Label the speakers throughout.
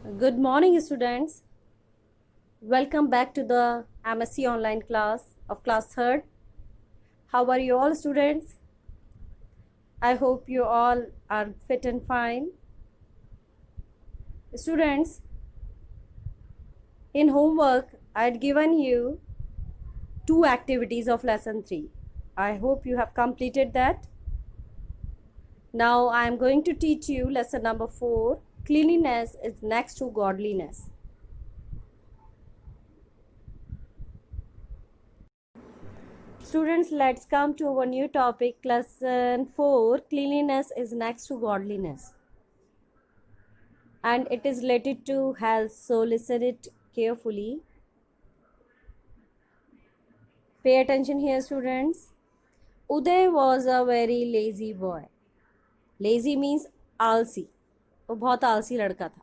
Speaker 1: Good morning, students. Welcome back to the MSc online class of class 3rd. How are you all, students? I hope you all are fit and fine. Students, in homework, I had given you 2 activities of lesson 3. I hope you have completed that. Now I am going to teach you lesson number 4. Cleanliness is next to godliness. Students, let's come to our new topic, lesson 4. Cleanliness is next to godliness. And it is related to health, so listen it carefully. Pay attention here, students. Uday was a very lazy boy. Lazy means आलसी. वो बहुत आलसी लड़का था.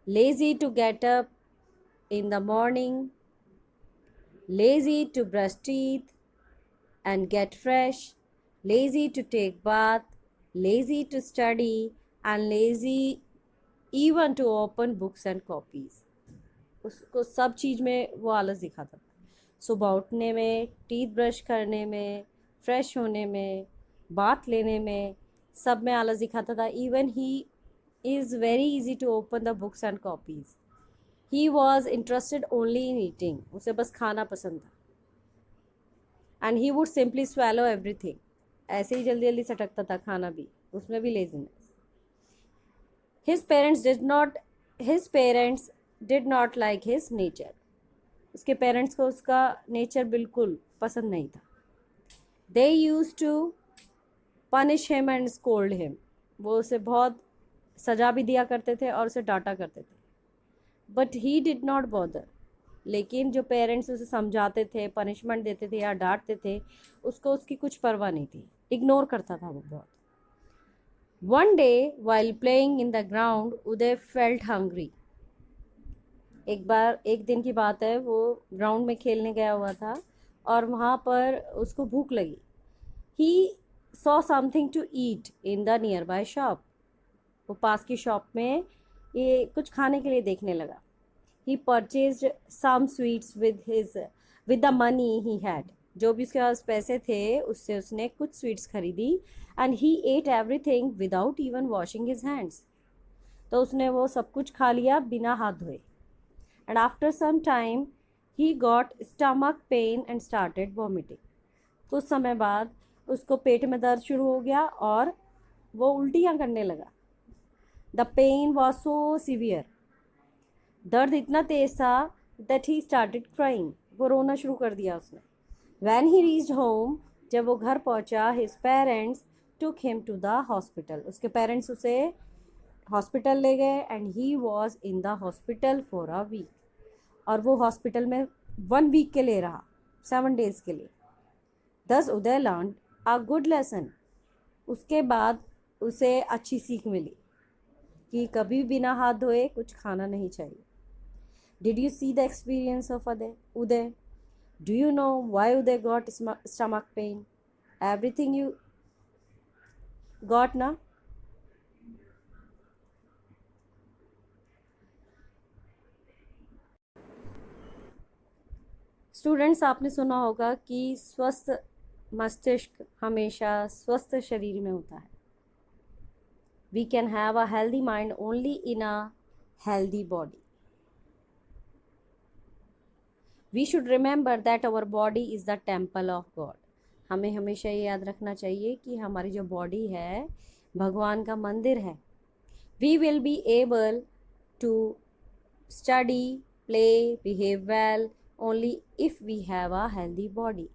Speaker 1: Lazy to get up in the morning. Lazy to brush teeth and get fresh. Lazy to take bath. Lazy to study and lazy even to open books and copies. उसको सब चीज़ में वो आलस दिखाता था. सुबह उठने में, टीथ ब्रश करने में, फ्रेश होने में, बात लेने में, सब में आलस दिखाता था. Even he is very easy to open the books and copies. He was interested only in eating. उसे बस खाना पसंद था. And he would simply swallow everything. ऐसे ही जल्दी जल्दी सटकता था खाना भी, उसमें भी laziness. His parents did not like his nature. उसके पेरेंट्स को उसका नेचर बिल्कुल पसंद नहीं था. They used to punish him and scold him. वो उसे बहुत सजा भी दिया करते थे और उसे डांटा करते थे. But he did not bother. लेकिन जो पेरेंट्स उसे समझाते थे, पनिशमेंट देते थे या डांटते थे, उसको उसकी कुछ परवाह नहीं थी. इग्नोर करता था वो बहुत. One day, while playing in the ground, Uday felt hungry. एक दिन की बात है, वो ग्राउंड में खेलने गया हुआ था और वहाँ पर उसको भूख लगी. He saw something to eat in the nearby shop. वो पास की शॉप में ये कुछ खाने के लिए देखने लगा. He purchased some sweets with the money he had. जो भी उसके पास पैसे थे उससे उसने कुछ स्वीट्स खरीदी. And he at everything without even washing his hands. तो उसने वो सब कुछ खा लिया बिना हाथ धोए. And after some time he got stomach pain and started vomiting. कुछ समय बाद उसको पेट में दर्द शुरू हो गया और वो उल्टियाँ करने लगा. The pain was so severe. दर्द इतना तेज था दैट ही स्टार्टेड क्राइंग. वो रोना शुरू कर दिया उसने. When he reached home, जब वो घर पहुंचा, his parents took him to the hospital. उसके पेरेंट्स उसे हॉस्पिटल ले गए and he was in the hospital for a week. और वो हॉस्पिटल में 1 वीक के लिए रहा, 7 डेज के लिए. Thus Uday learn a good lesson. उसके बाद उसे अच्छी सीख मिली कि कभी बिना हाथ धोए कुछ खाना नहीं चाहिए. Did you see the experience of Uday? Do you know why Uday got stomach pain? Everything you got na? Students, आपने सुना होगा कि स्वस्थ मस्तिष्क हमेशा स्वस्थ शरीर में होता है. We can have a healthy mind only in a healthy body. We should remember that our body is the temple of God. हमें हमेशा ये याद रखना चाहिए कि हमारी जो बॉडी है भगवान का मंदिर है. We will be able to study, play, behave well only if we have a healthy body.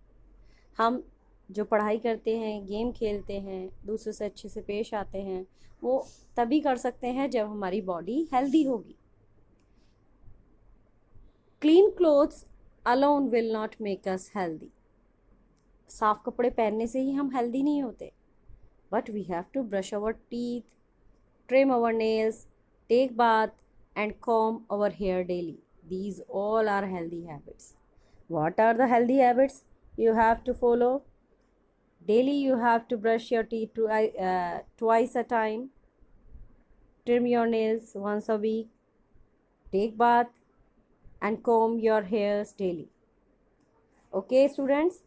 Speaker 1: हम जो पढ़ाई करते हैं, गेम खेलते हैं, दूसरों से अच्छे से पेश आते हैं, वो तभी कर सकते हैं जब हमारी बॉडी हेल्दी होगी. Clean clothes alone will not make us healthy. साफ कपड़े पहनने से ही हम हेल्दी नहीं होते. But we have to brush our teeth, trim our nails, take bath and comb our hair daily. These all are healthy habits. What are the healthy habits you have to follow? Daily you have to brush your teeth twice a time. Trim your nails once a week. take bath, and comb your hairs daily. Okay, students?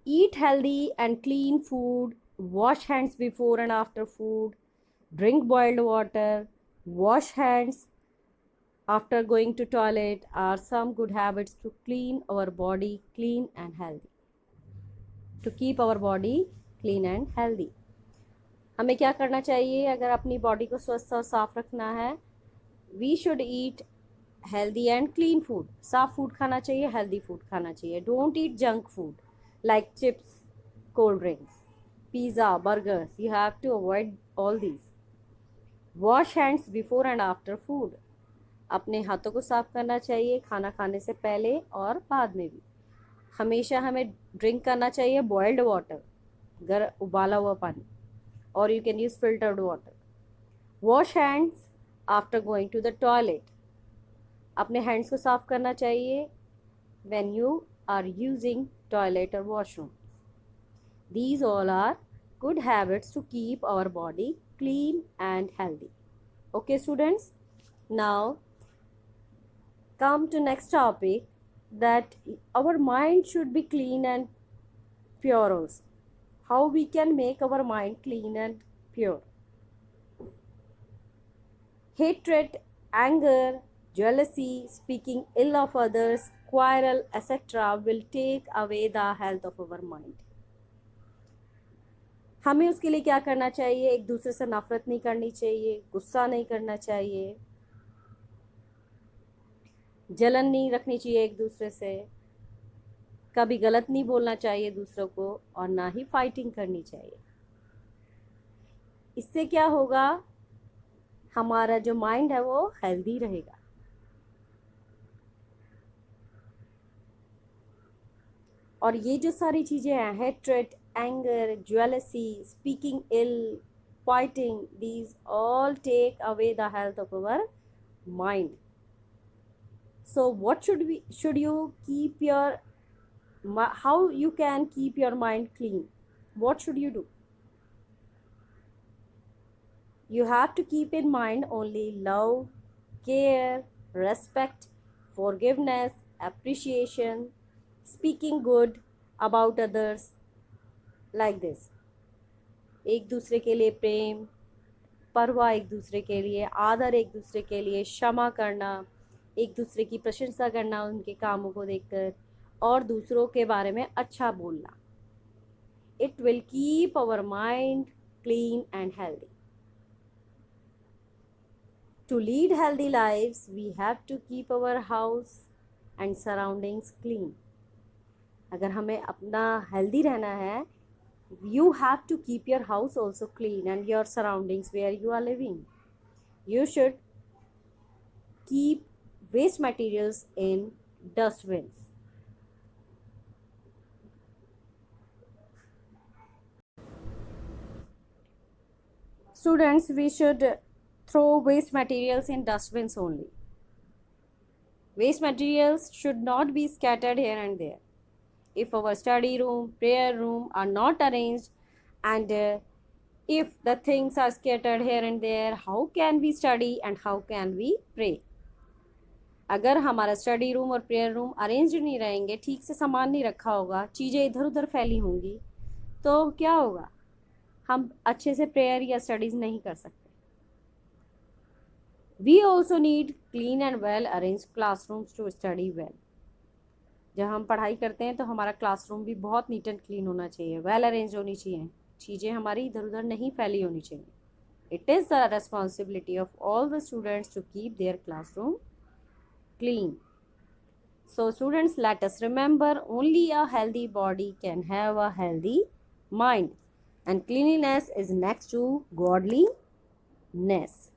Speaker 1: Eat healthy and clean food, wash hands before and after food, drink boiled water, wash hands after going to toilet are some good habits to clean our body clean and healthy. To keep our body clean and healthy. हमें क्या करना चाहिए अगर अपनी body को स्वस्थ और साफ रखना है? We should eat healthy and clean food. साफ फूड खाना चाहिए, हेल्दी फूड खाना चाहिए. Don't eat junk food like chips, cold drinks, pizza, burgers. You have to avoid all these. Wash hands before and after food. अपने हाथों को साफ करना चाहिए खाना खाने से पहले और बाद में भी. हमेशा हमें ड्रिंक करना चाहिए बॉइल्ड वाटर, उबाला हुआ पानी, और you can use filtered water. Wash hands after going to the toilet. अपने हैंड्स को साफ करना चाहिए when you are using toilet और washroom. These all are good habits to keep our body clean and healthy. Okay, students, now come to next topic, that our mind should be clean and pure also. How we can make our mind clean and pure? Hatred, anger, jealousy, speaking ill of others, quarrel, etc. will take away the health of our mind. हमें उसके लिए क्या करना चाहिए? एक दूसरे से नफरत नहीं करनी चाहिए, गुस्सा नहीं करना चाहिए, जलन नहीं रखनी चाहिए एक दूसरे से, कभी गलत नहीं बोलना चाहिए दूसरों को, और ना ही फाइटिंग करनी चाहिए. इससे क्या होगा? हमारा जो माइंड है वो हेल्दी रहेगा. और ये जो सारी चीज़ें हैं, hatred, anger, jealousy, speaking ill, fighting, these all take away the health of our mind. So what should you keep your, how you can keep your mind clean? What should you do? You have to keep in mind only love, care, respect, forgiveness, appreciation, speaking good about others, like this. एक दूसरे के लिए प्रेम, परवाह, एक दूसरे के लिए आदर, एक दूसरे के लिए क्षमा करना, एक दूसरे की प्रशंसा करना उनके कामों को देखकर, और दूसरों के बारे में अच्छा बोलना. It will keep our mind clean and healthy. To lead healthy lives, we have to keep our house and surroundings clean. अगर हमें अपना हेल्दी रहना है, you have to keep your house also clean and your surroundings where you are living. You should keep waste materials in dustbins. Students, we should throw waste materials in dustbins only. Waste materials should not be scattered here and there. If our study room, prayer room are not arranged, and if the things are scattered here and there, how can we study and how can we pray? अगर हमारा study room और prayer room arrange नहीं रहेंगे, ठीक से सामान नहीं रखा होगा, चीज़ें इधर उधर फैली होंगी, तो क्या होगा? हम अच्छे से प्रेयर या स्टडीज़ नहीं कर सकते. We also need clean and well arranged classrooms to study well. जब हम पढ़ाई करते हैं तो हमारा क्लासरूम भी बहुत नीट एंड क्लीन होना चाहिए, वेल अरेंज होनी चाहिए, चीज़ें हमारी इधर उधर नहीं फैली होनी चाहिए. It is the responsibility of all the students to keep their classroom clean. So students, let us remember, only a healthy body can have a healthy mind, and cleanliness is next to godliness.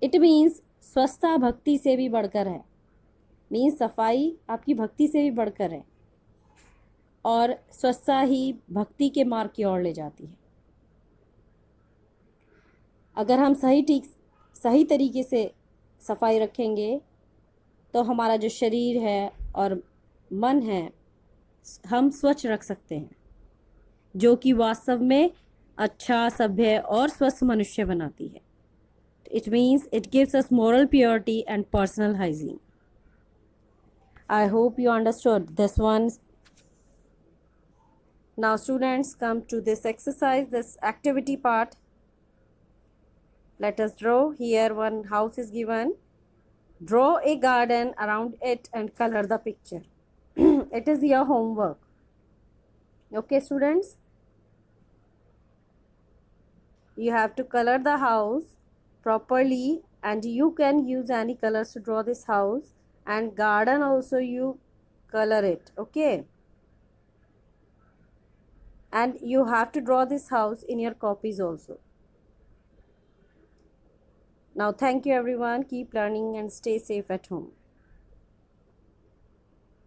Speaker 1: It means स्वच्छता भक्ति से भी बढ़कर है. Means सफाई आपकी भक्ति से भी बढ़कर है, और स्वच्छता ही भक्ति के मार्ग की ओर ले जाती है. अगर हम सही तरीके से सफाई रखेंगे तो हमारा जो शरीर है और मन है हम स्वच्छ रख सकते हैं, जो कि वास्तव में अच्छा, सभ्य और स्वस्थ मनुष्य बनाती है. It means it gives us moral purity and personal hygiene. I hope you understood this one. Now students, come to this exercise, this activity part. Let us draw. Here one house is given. Draw a garden around it and color the picture. It is your homework. Okay students? You have to color the house properly, and you can use any colors to draw this house, and garden also you color it. Okay, and you have to draw this house in your copies also. Now thank you everyone. Keep learning and stay safe at home.